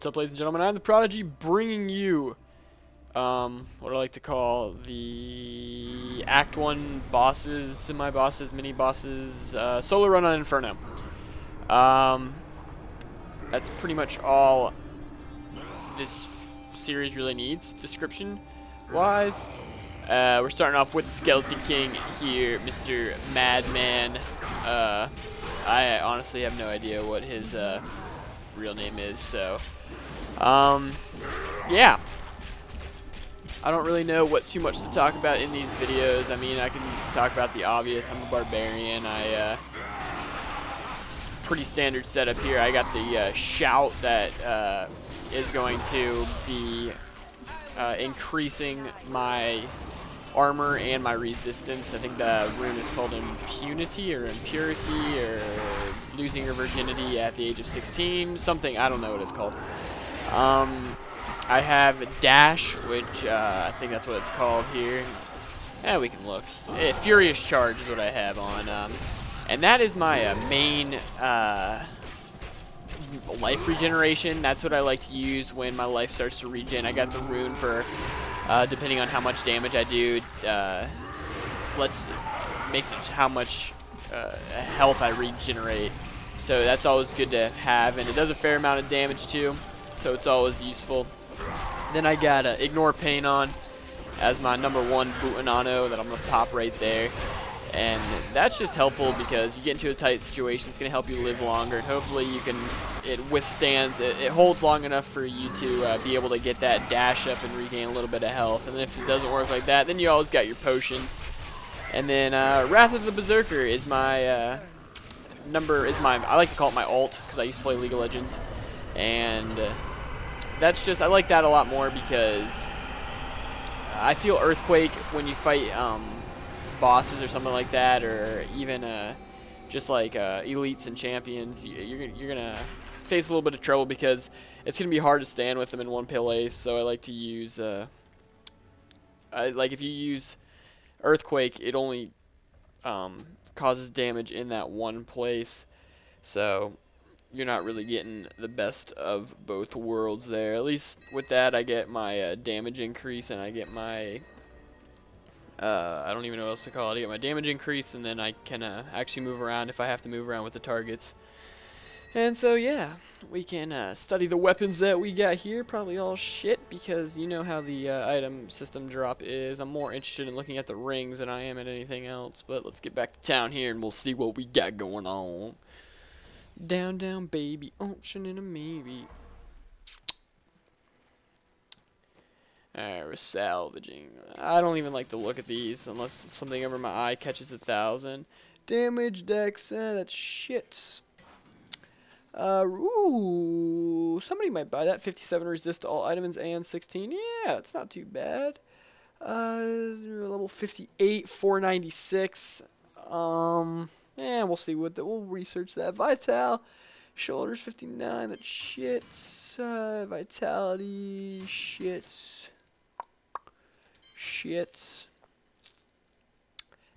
What's up, ladies and gentlemen? I'm the Prodigy, bringing you what I like to call the Act 1 bosses, semi-bosses, mini-bosses, solo run on Inferno. That's pretty much all this series really needs, description-wise. We're starting off with Skeleton King here, Mr. Madman. I honestly have no idea what his real name is, so yeah. I don't really know what too much to talk about in these videos. I mean, I can talk about the obvious. I'm a barbarian. Pretty standard setup here. I got the shout that is going to be increasing my armor and my resistance. I think the rune is called impunity or impurity or losing your virginity at the age of 16. Something, I don't know what it's called. I have dash, which I think that's what it's called here. Yeah, we can look. Furious charge is what I have on. And that is my main life regeneration. That's what I like to use when my life starts to regen. I got the rune for depending on how much damage I do, makes it how much health I regenerate. So that's always good to have, and it does a fair amount of damage too, so it's always useful. Then I got Ignore Pain on as my #1 Butanano that I'm going to pop right there. And that's just helpful because you get into a tight situation, it's going to help you live longer, and hopefully it withstands, it holds long enough for you to be able to get that dash up and regain a little bit of health. And if it doesn't work like that, then you always got your potions. And then Wrath of the Berserker is my I like to call it my ult because I used to play League of Legends. And that's just, I like that a lot more because I feel Earthquake when you fight bosses or something like that, or even just like elites and champions, you're gonna face a little bit of trouble because it's gonna be hard to stand with them in one place. So I like to use if you use Earthquake, it only causes damage in that one place, so you're not really getting the best of both worlds there. At least with that, I get my damage increase, and I get my I don't even know what else to call it. I get my damage increase, and then I can actually move around if I have to move around with the targets. And so yeah, we can study the weapons that we got here. Probably all shit because you know how the item system drop is. I'm more interested in looking at the rings than I am at anything else. But let's get back to town here and we'll see what we got going on. Down, down, baby, option and a maybe. Alright, we're salvaging. I don't even like to look at these unless something over my eye catches 1,000. Damage, dex, that's shit. Ooh, somebody might buy that. 57 resist to all items and 16. Yeah, it's not too bad. Level 58, 496. Yeah, we'll see what we'll research that. Vital, shoulders 59. That's shit. Vitality, shit. Shit.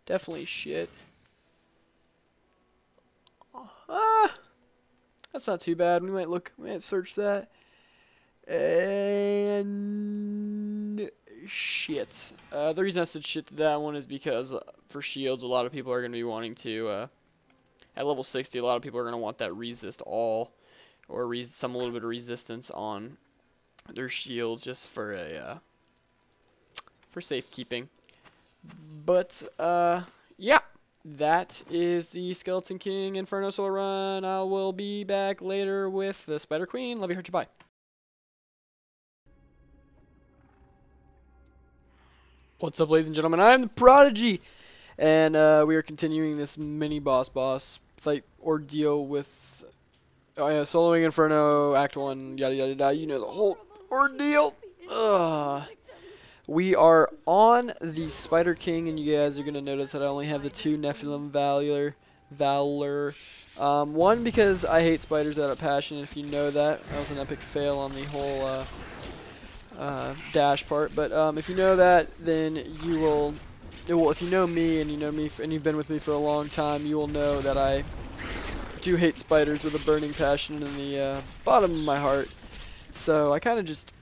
Definitely shit. That's not too bad. We might search that. And shit. The reason I said shit to that one is because for shields, a lot of people are going to be wanting to, at level 60, a lot of people are going to want that resist all, or some little bit of resistance on their shields just for a, for safekeeping. But, yeah. That is the Skeleton King Inferno solo run. I will be back later with the Spider Queen. Love you, hurt you, bye. What's up, ladies and gentlemen? I'm the Prodigy, and we are continuing this mini boss fight ordeal with soloing Inferno, Act 1, yada yada yada. You know the whole ordeal. We are on the Spider King, and you guys are going to notice that I only have the 2 Nephilim Valor. One, because I hate spiders out of passion, if you know that. That was an epic fail on the whole dash part. But if you know that, then you will... Well, if you know me, and you've been with me for a long time, you will know that I do hate spiders with a burning passion in the bottom of my heart. So I kind of just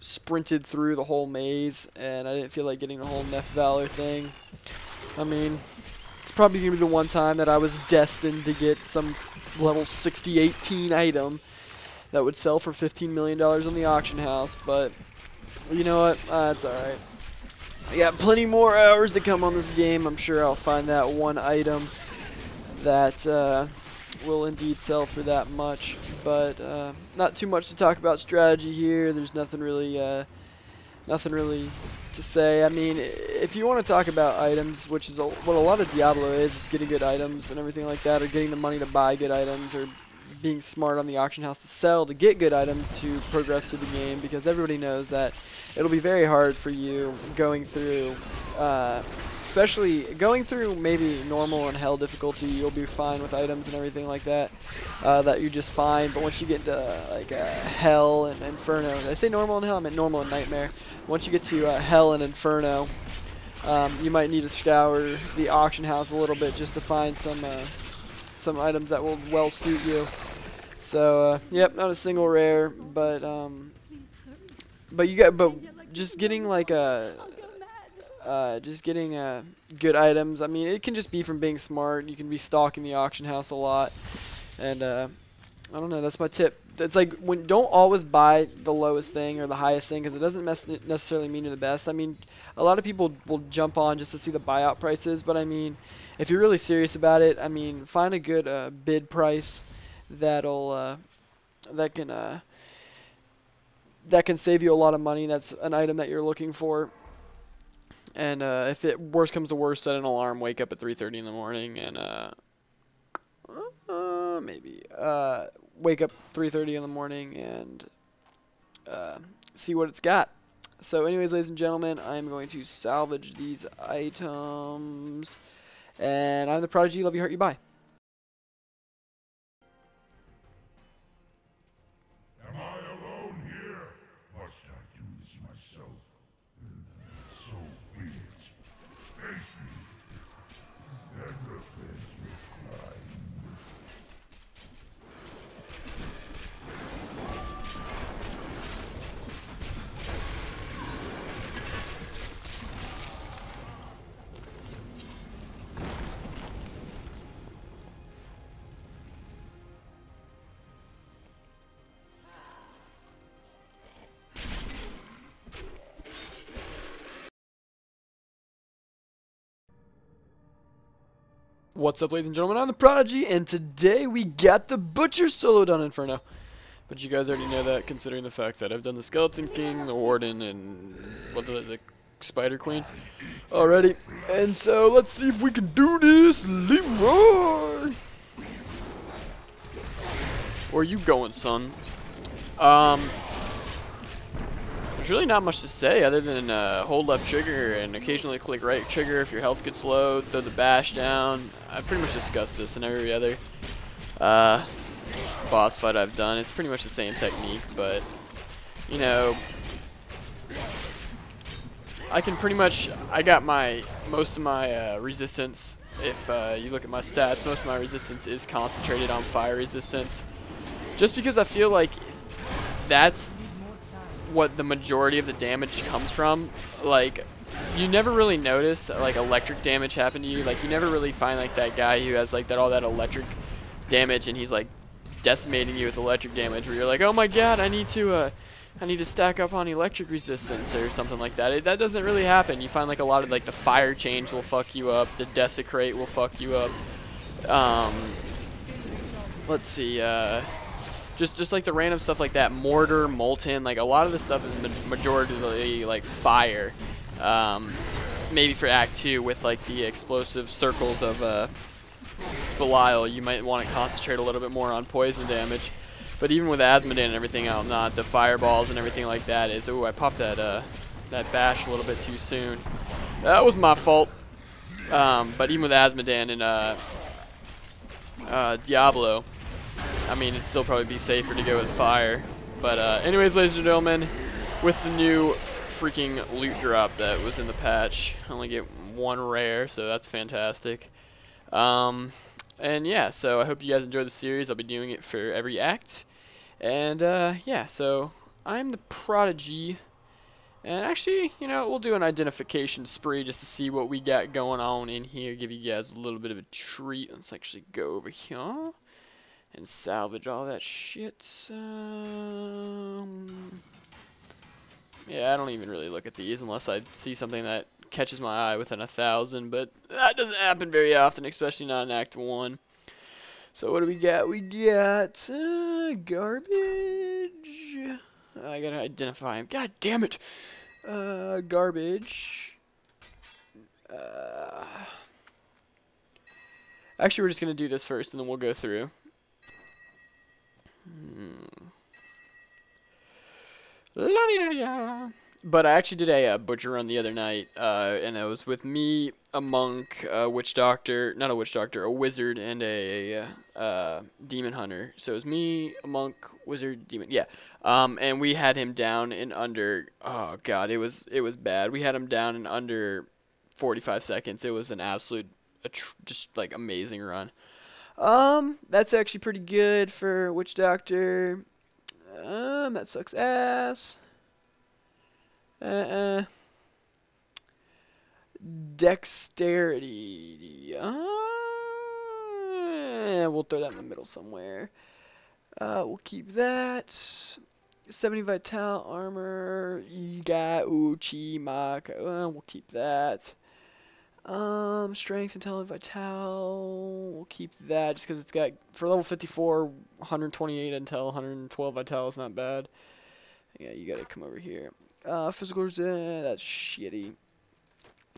sprinted through the whole maze, and I didn't feel like getting the whole Nef Valor thing. I mean, it's probably going to be the one time that I was destined to get some level 60 18 item that would sell for $15 million on the auction house, but you know what? That's alright. I got plenty more hours to come on this game. I'm sure I'll find that one item that will indeed sell for that much, but not too much to talk about strategy here. There's nothing really to say. I mean, if you want to talk about items, which is what a lot of Diablo is getting good items and everything like that, or getting the money to buy good items, or being smart on the auction house to sell to get good items to progress through the game, because everybody knows that it'll be very hard for you going through, especially going through maybe normal and hell difficulty. You'll be fine with items and everything like that, that you just find. But once you get to like hell and inferno, did I say normal and hell? I meant normal and nightmare. Once you get to hell and inferno, you might need to scour the auction house a little bit just to find some items that will well suit you. So yep, not a single rare, but just getting like good items. I mean, it can just be from being smart. You can be stalking the auction house a lot, and I don't know. That's my tip. It's like, don't always buy the lowest thing or the highest thing, because it doesn't necessarily mean you're the best. I mean, a lot of people will jump on just to see the buyout prices, but I mean, if you're really serious about it, I mean, find a good bid price that can save you a lot of money. That's an item that you're looking for. And if it worst comes to worst, set an alarm, wake up at 3:30 in the morning, and wake up 3:30 in the morning and see what it's got. So anyways, ladies and gentlemen, I'm going to salvage these items, and I'm the Prodigy. Love you, hurt you, bye. Am I alone here? Must I do this myself? So be it. Face me, and revenge your crime. What's up, ladies and gentlemen? I'm the Prodigy, and today we got the Butcher solo done Inferno. But you guys already know that, considering the fact that I've done the Skeleton King, the Warden, and the Spider Queen already. And so let's see if we can do this, Leroy. Where you going, son? There's really not much to say other than hold left trigger and occasionally click right trigger if your health gets low, throw the bash down. I've pretty much discussed this in every other boss fight I've done. It's pretty much the same technique, but, you know, I got most of my resistance. If you look at my stats, most of my resistance is concentrated on fire resistance, just because I feel like that's what the majority of the damage comes from. Like, you never really notice like electric damage happen to you. Like, you never really find like that guy who has like all that electric damage and he's like decimating you with electric damage, where you're like, oh my god, I need to stack up on electric resistance or something like that. That doesn't really happen. You find like a lot of like the fire change will fuck you up, the desecrate will fuck you up. Let's see, just like the random stuff like that, mortar, molten, like a lot of the stuff is majority like fire. Maybe for Act 2 with like the explosive circles of Belial, you might want to concentrate a little bit more on poison damage. But even with Asmodan and everything else, not the fireballs and everything like that is, ooh, I popped that bash a little bit too soon. That was my fault. But even with Asmodan and Diablo, I mean, it'd still probably be safer to go with fire. But anyways, ladies and gentlemen, with the new freaking loot drop that was in the patch, I only get one rare, so that's fantastic. And yeah, so I hope you guys enjoyed the series. I'll be doing it for every act. And yeah, so I'm the Prodigy. And actually, you know, we'll do an identification spree just to see what we got going on in here. Give you guys a little bit of a treat. Let's actually go over here and salvage all that shit. Yeah, I don't even really look at these unless I see something that catches my eye within 1,000, but that doesn't happen very often, especially not in Act 1. So what do we got? We got garbage. I gotta identify him. God damn it! Garbage. Actually, we're just gonna do this first, and then we'll go through. La-di-da-da. But I actually did a butcher run the other night, and it was with me, a monk, a witch doctor, not a witch doctor, a wizard, and a demon hunter. So it was me, a monk, wizard, demon, yeah. And we had him down in under, oh god, it was bad. We had him down in under 45 seconds. It was an absolute, just like amazing run. That's actually pretty good for witch doctor. That sucks ass. Dexterity. We'll throw that in the middle somewhere. We'll keep that. 70 vital armor. Iga uchi maka. We'll keep that. Strength, intelligence, vital. We'll keep that just because it's got, for level 54, 128 intel, 112 vital is not bad. Yeah, you gotta come over here. Physical, that's shitty.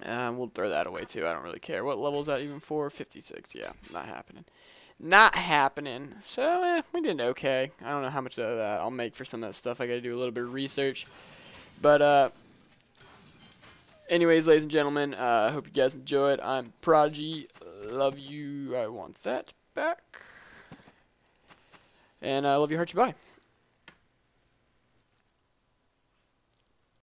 We'll throw that away too. I don't really care. What level is that even for? 56. Yeah, not happening. Not happening. So, we did okay. I don't know how much of that I'll make for some of that stuff. I gotta do a little bit of research. But, anyways, ladies and gentlemen, I hope you guys enjoyed. I'm Prodigy. Love you. I want that back. And I love you, heart you, bye.